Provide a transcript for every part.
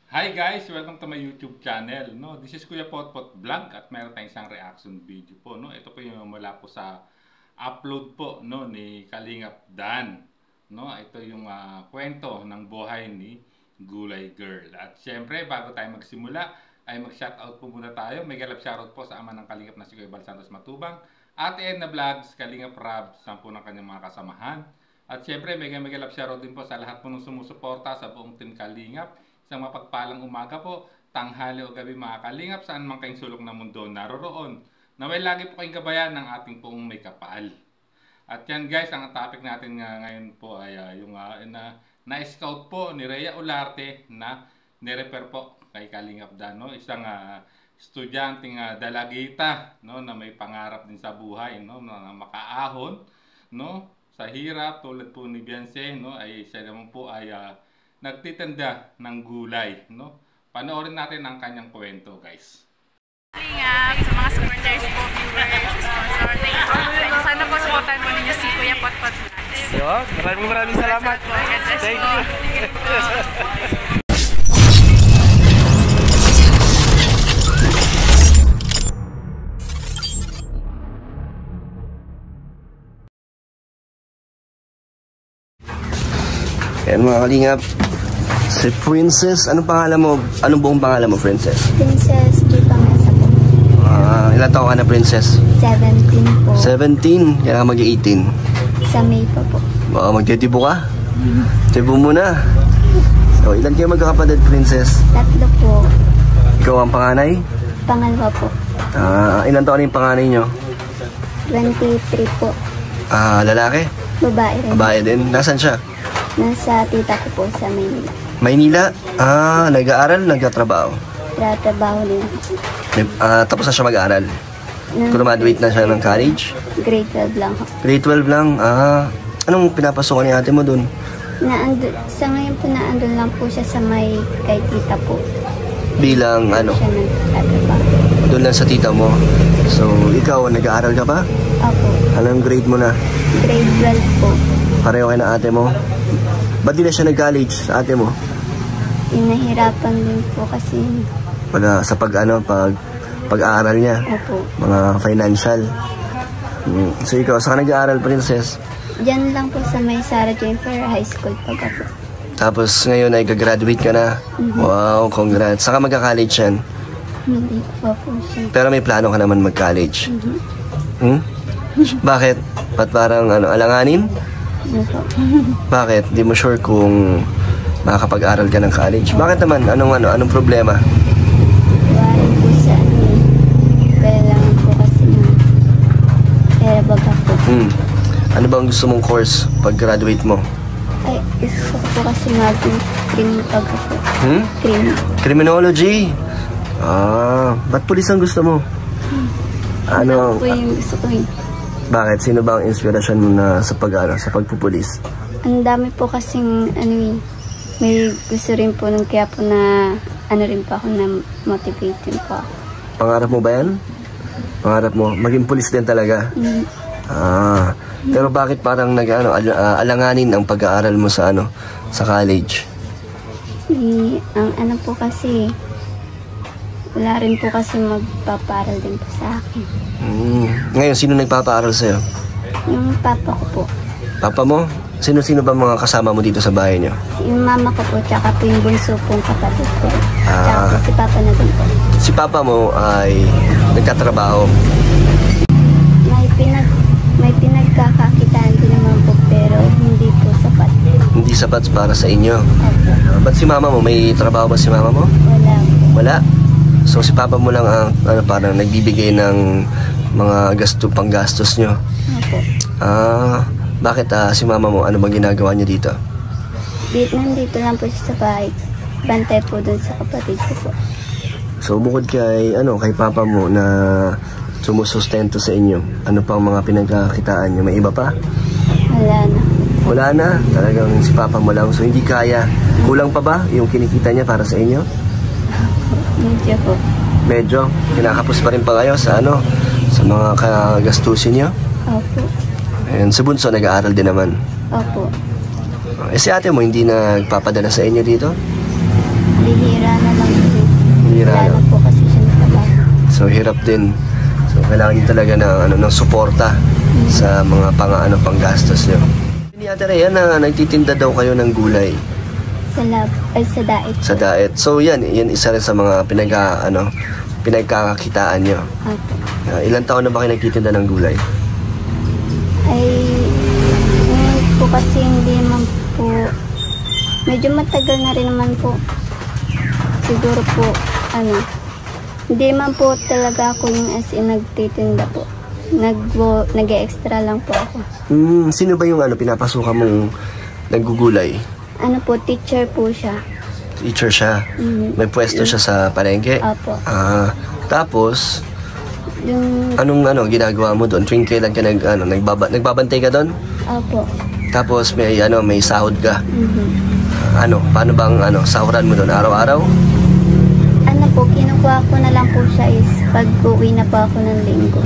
Hi guys! Welcome to my YouTube channel. No, this is Kuya Potpot Vlog at mayroon tayong isang reaction video po. No, ito po yung mula po sa upload po no ni Kalingap Dan. No, ito yung kwento ng buhay ni Gulay Girl. At syempre, bago tayo magsimula, ay mag-shoutout po muna tayo. May galap shoutout po sa ama ng Kalingap na si Kuya Bal Santos Matubang, Ate Edna Vlogs, Kalingap Rab, sampu ng kanyang mga kasamahan. At syempre, may galap shoutout din po sa lahat po ng sumusuporta sa buong Team Kalingap. Isang mapagpalang umaga po, tanghali o gabi mga Kalingap, saan man kayong sulok ng mundo naroroon. Naway lagi po kayong gabayan ng ating poong may kapal. At yan guys, ang topic natin ngayon po ay yung na-scout po ni Rhea Olarte na nirefer po kay Kalingap Dan. No? Isang estudyanteng dalagita no? Na may pangarap din sa buhay, no? Na makaahon no? Sa hirap tulad po ni Beyonce, no? Ay siya naman po ay nagtitinda ng gulay, no? Panoorin natin ang kanyang kwento, guys. Kalingap, sa mga supporters po, viewers, sponsor, sana po supportan mo ninyo si Kuya Potpot Vlogs. Yun, maraming salamat. Thank you. Yan mga Kalingap, si Princess, anong pangalan mo? Anong buong pangalan mo, Princess? Princess Kipangasa po. Ilan taon ka na, Princess? 17 po. 17, kaya mag-18. Sa May pa po. Magtitibo ka? Tibo mo na. So, ilan kayo magkakapatid, Princess? 3 po. Ikaw ang panganay? Pangalawa po. Ilan taon na yung panganay nyo? 23 po. Lalaki? Babae rin. Babae din? Nasaan siya? Nasa tita ko po sa Maynila. Maynila? Nag-aaral, nagtatrabaho? Trabaho din. Tapos na siya mag-aaral? Graduate na siya ng college? Grade 12 lang po. Grade 12 lang? Anong pinapasokan ni ate mo dun? Sa ngayon po naandun lang po siya sa may kay tita po. Bilang ano? Siya nagtatrabaho. Doon lang sa tita mo. So, ikaw, nag-aaral ka ba? Opo. Anong grade mo na? Grade 12 po. Pareho kayo na ate mo? Ba't di na siya nag-college sa ate mo? Inahirapan din po kasi. Sa pag-aaral niya? Opo. Mga financial. So, ikaw, saan ka nag-aaral, Princess? Diyan lang po sa may Sarah Jennifer High School po. Tapos ngayon ay gagraduate ka na? Wow, congrats. Saan ka magka-college yan? Hindi po siya. Pero may plano ka naman mag-college? Bakit? Ba't parang alanganin? Bakit? Di mo sure kung makakapag-aral ka ng college? Bakit naman? Anong problema? Wala po sa kailangan po kasi pera baga po. Ano ba ang gusto mong course pag-graduate mo? Ay, gusto ko po kasi mag-crime baga po. Crime. Criminology? Ba't pulis ang gusto mo? Ano po yung gusto ko yun? Bakit? Sino ba ang inspirasyon mo na sa pagpupulis? Ang dami po kasing may gusto rin po nung kaya po na rin po ako na motivate din po ako. Pangarap mo ba yan? Pangarap mo? Maging pulis din talaga? Pero bakit parang alanganin ang pag-aaral mo sa sa college? Ang po kasi wala rin po kasi magpaparal din po sa akin. Ngayon, sino nagpapaaral sa'yo? Yung papa ko po. Papa mo? Sino-sino ba mga kasama mo dito sa bahay niyo? Yung mama ko po, tsaka po yung bunso pong kapatid ko. Tsaka po si papa na din po. Si papa mo ay nagtatrabaho? May pinagkakakitaan din naman po, pero hindi po sapat. Hindi sapat para sa inyo? Opo. Ba't si mama mo? May trabaho ba si mama mo? Wala po. Wala? So si papa mo lang ang parang nagbibigay ng mga panggastos nyo? Opo. Bakit si mama mo? Ano bang ginagawa niya dito? Nandito lang po siya sa bahay. Bantay po dun sa kapatid ko po. So bukod kay papa mo na sumusustento sa inyo, ano pang mga pinagkakitaan niyo? May iba pa? Wala na. Wala na? Talagang si papa mo lang. So hindi kaya. Kulang pa ba yung kinikita niya para sa inyo? Medyo po. Medyo? Kinakapos pa rin pa kayo sa sa mga kagastusin niyo? Opo. And si Bunso nag-aaral din naman? Opo. Si ate mo hindi nagpapadala sa inyo dito? Hindi bihira na lang po. Bihira Wala na lang. po kasi siya nakabago. So hirap din. So kailangan niyo talaga ng suporta sa mga panggastos niyo. Ni Ate Rhea na nagtitinda daw kayo ng gulay Sa daet. sa diet. So yan isa rin sa mga pinagkakakitaan niyo. Opo. Ilang taon na ba kayo nagtitinda ng gulay? Ay, ngayon po kasi hindi man po, medyo matagal na rin naman po. Siguro po, hindi man po talaga ako yung as in nagtitinda po. Nag-extra lang po ako. Sino ba yung pinapasukan mong naggugulay? Teacher po siya. Teacher siya. May pwesto siya sa palengke. Opo. Tapos Yung, anong ginagawa mo doon? Tuwing kailan ka nagbabantay ka doon? opo. Tapos may sahod ka. Mhm. Paano bang sahuran mo doon araw-araw? Kinukuha ko na lang po siya is pag uwi na po ako ng linggo.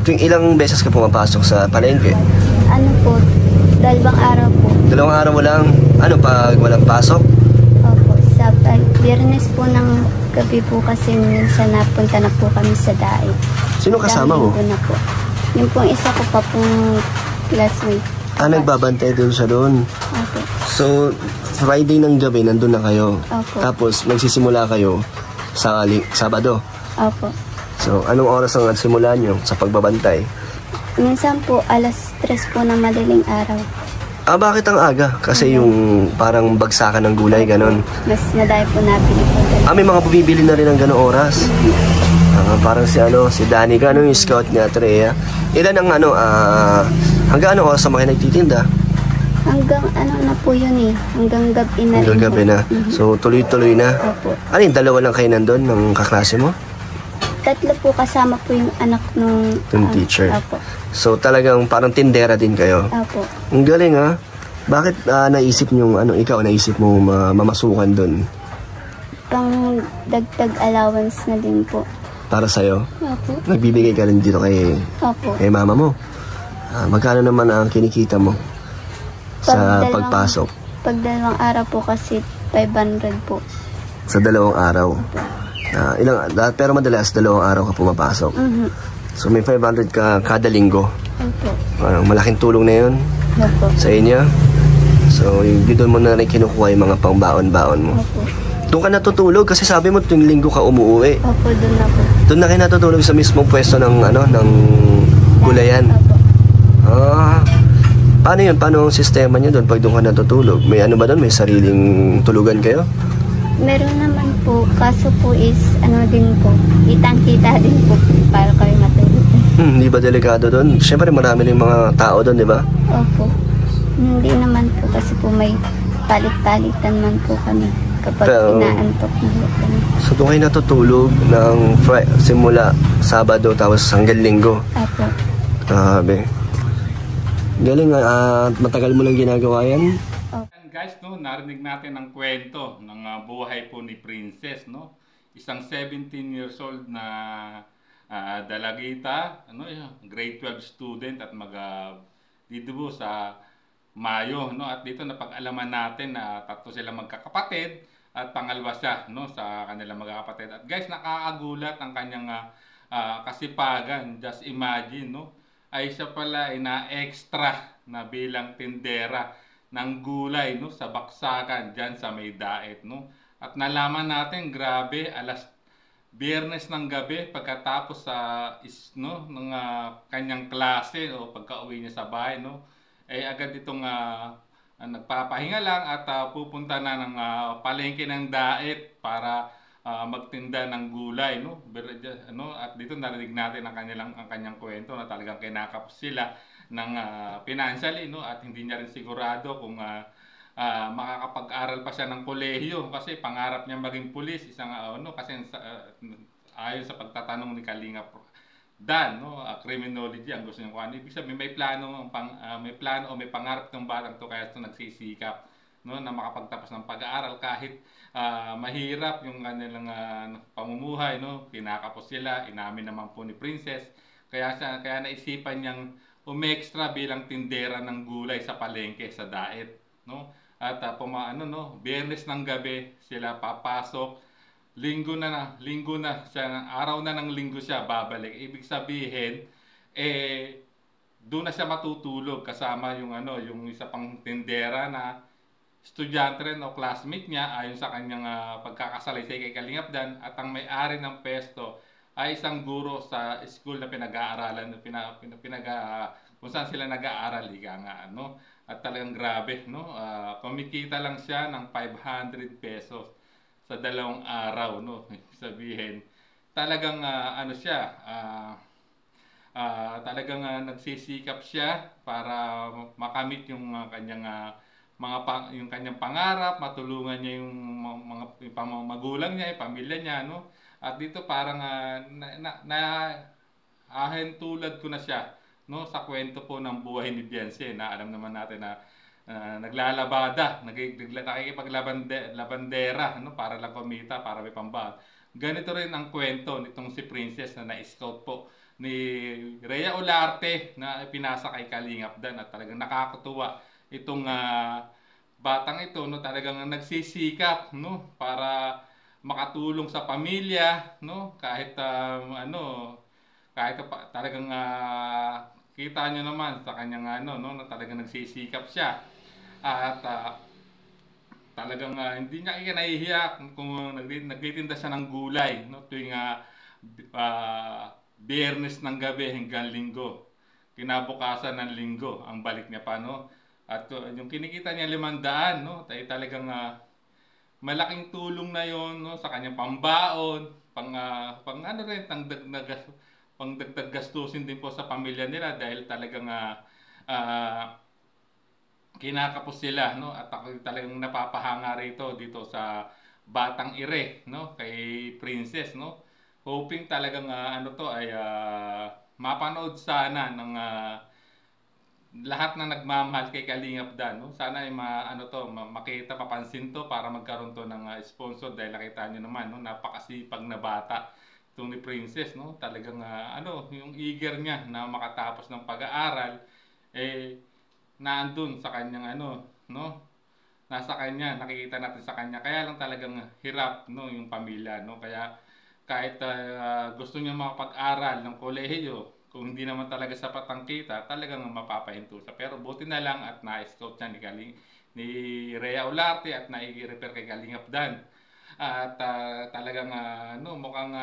Tuwing ilang beses ka pumapasok sa palengke? Dalawang araw po. 2 araw mo lang. Pag walang pasok? Opo. Sa Biyernes po ng gabi po kasi minsan napunta na po kami sa daet. Sino kasama mo? Linggo na po. Yung pong isa ko pa pong classmate. Nagbabantay doon siya doon. Opo. So, Friday ng gabi, nandun na kayo. Opo. Tapos, magsisimula kayo sa Sabado. Opo. So, anong oras ang simula nyo sa pagbabantay? Minsan po, 3:00 po na madaling araw. Bakit ang aga? Kasi yung parang bagsakan ng gulay, ganon. Mas madami po nabili po. May mga bumibili na rin ng ganong oras. Parang si Danica, yung scout ni Ate Rhea. Ilan ang hanggang anong oras naman kayo nagtitinda? Hanggang na po yun eh. Hanggang gabi na rin Hanggang gabi po. na. So, tuloy-tuloy na. Opo. Dalawa lang kayo nandun ng kaklase mo? 3 po kasama po yung anak nung Teacher. Opo. So, talagang parang tindera din kayo. Opo. Ang galing ha. Bakit naisip nyo, ikaw naisip mo mamasukan dun? Pang dagdag allowance na din po. Para sa'yo? Opo. Nagbibigay ka rin dito kay Opo. mama mo. Magkano naman ang kinikita mo sa pagpasok? Pag 2 araw po kasi 500 po. Sa 2 araw? Pero madalas 2 araw ka pumapasok. Mhm. So may 500 ka kada linggo. Opo. Malaking tulong na yun Opo. sa inyo. So doon mo na rin kinukuha yung mga pangbaon-baon mo. Opo. Doon ka natutulog kasi sabi mo tuwing linggo ka umuwi. Opo, doon na po. Doon na kayo natutulog sa mismong pwesto ng gulayan. Opo. Paano yun? Paano ang sistema nyo doon pag doon ka natutulog? May ba doon? May sariling tulugan kayo? Meron naman po, kaso po is din po, kitang-kita din po para kayo matulog. Hindi ba delikado doon? Siyempre marami rin mga tao doon, di ba? Opo. Hindi naman po kasi po may palit-palitan man po kami kapag inaantok na po kami. So doon kayo natutulog ng simula Sabado tapos hanggang Linggo. Opo. Grabe. Galing, matagal mo lang ginagawa yan? Guys, narinig natin ang kwento ng buhay po ni Princess, Isang 17 years old na dalagita, grade 12 student at didibo sa Mayo, At dito napag-alaman natin na 3 sila magkakapatid at pangalawa siya, sa kanilang magkakapatid. At guys, nakakagulat ang kanyang kasipagan. Just imagine, ay siya pala ay na-extra na bilang tindera ng gulay sa baksakan diyan sa may daet, At nalaman natin, grabe, Biyernes ng gabi pagkatapos ng kanyang klase o pagka-uwi niya sa bahay, ay agad itong nagpapahinga lang at pupunta na ng palengke ng daet para magtinda ng gulay, At dito narinig natin ang kanyang kwento na talagang kinakapos sila ng financially, at hindi niya rin sigurado kung makakapag-aral pa siya ng kolehiyo kasi pangarap niya maging pulis, kasi ayon sa pagtatanong ni Kalingap Dan, criminology ang gusto niya kuha. Ibig sabihin may plano o may pangarap ng batang to kaya ito nagsisikap, na makapagtapos ng pag-aaral kahit mahirap yung kanilang pamumuhay, kinakapos sila, inamin naman po ni Princess. Kaya naisipan niyang umextra bilang tindera ng gulay sa palengke sa daet, At Biyernes ng gabi sila papasok. Linggo na siya, araw na ng linggo siya babalik. Ibig sabihin, doon na siya matutulog kasama yung isa pang tindera na estudyante rin o classmate niya ayon sa kanyang pagkakasalaysay kay Kalingap Dan, at ang may-ari ng pesto ay isang guro sa school na pinag-aaralan, kung saan sila nag-aaral, At talagang grabe, kumikita lang siya ng 500 pesos sa 2 araw, Ibig sabihin, talagang talagang nagsisikap siya para makamit yung kanyang yung kanyang pangarap, matulungan niya yung mga magulang niya, yung pamilya niya, At dito parang ahentulad ko na siya, sa kwento po ng buhay ni Beyonce, na alam naman natin na naglalabada, nakikipaglabandera, para lang kumita, para may pambaon. Ganito rin ang kwento nitong si Princess na na-scout po ni Rhea Olarte na pinasa kay Kalingap Dan, at talagang nakakatuwa itong batang ito, talagang nagsisikap, para makatulong sa pamilya, kahit talagang kita nyo naman sa kanyang na talagang nagsisikap siya. At talagang hindi niya nahihiya kung nagtitinda siya ng gulay, tuwing Biyernes ng gabi hanggang Linggo. Kinabukasan ng Linggo ang balik niya pa, At yung kinikita niya 500, talagang malaking tulong na yon, sa kanyang pambaon, pangdagdag gastusin din po sa pamilya nila, dahil talagang kinakapos sila, at ako talagang napapahanga dito sa batang ire, kay Princess, hoping talagang ay mapanood sana ng lahat na nagmamahal kay Kalingap Dan, Sana ay makita, mapansin to para magkaroon to ng sponsor, dahil nakita niyo naman, napakasipag na bata itong ni Princess, Talagang yung eager niya na makatapos ng pag-aaral, naandun sa kanyang nasa kanya, nakikita natin sa kanya. Kaya lang talagang hirap, yung pamilya, Kaya kahit gusto niya makapag-aral ng kolehiyo, kung hindi naman talaga sapat ang kita, talagang mapapahinto siya. Pero buti na lang at na-scout siya ni Rhea Olarte at na-i-repair kay Kalingap Dan. At talagang mukhang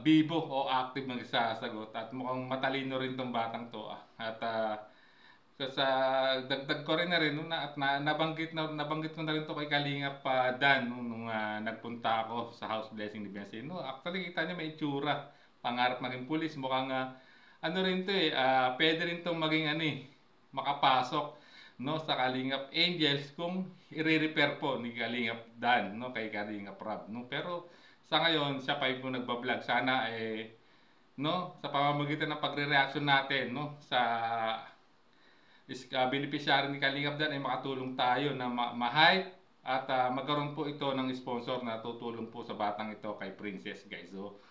bibo o active magsasagot, at mukhang matalino rin tong batang to. At sa dagdag ko rin na rin, at nabanggit ko na rin to kay Kalingap Dan nung nagpunta ako sa house blessing ni Beyonce. Actually kita niya may itsura, pangarap maging pulis, mukhang rin to pwede rin tong maging makapasok sa Kalingap Angels kung i-repair po ni Kalingap Dan kay Kalingap Rob. Pero sa ngayon siya pa yung nagbablog. Sana sa pamamagitan ng pagre-reaction natin sa beneficiary ni Kalingap Dan ay makatulong tayo na ma-hype at magkaroon po ito ng sponsor na tutulong po sa batang ito kay Princess, guys. So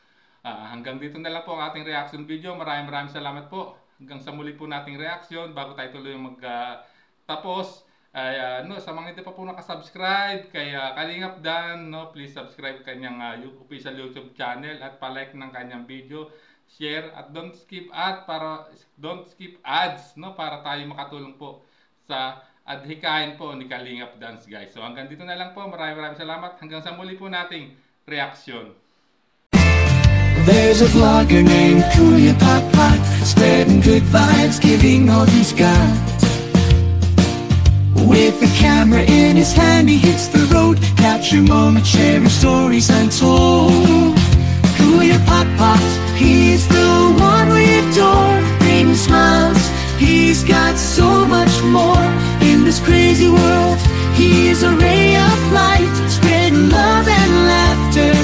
hanggang dito na lang po ang ating reaction video. Maraming salamat po. Hanggang sa muli po nating reaction. Bago tayo tuloy tapos, sa mga hindi pa po nakasubscribe kay Kalingap Dan, please subscribe kanyang official YouTube channel at palike ng kanyang video, share, at don't skip ads para tayo makatulong po sa adhikain po ni Kalingap Dan, guys. So hanggang dito na lang po. Maraming salamat. Hanggang sa muli po nating reaction. There's a vlogger named Kuya Pot, spreading good vibes, giving all he's got. With the camera in his hand, he hits the road, capture moments, sharing stories untold. Kuya Pot, he's the one we adore, bringing smiles, he's got so much more. In this crazy world, he is a ray of light, spreading love and laughter.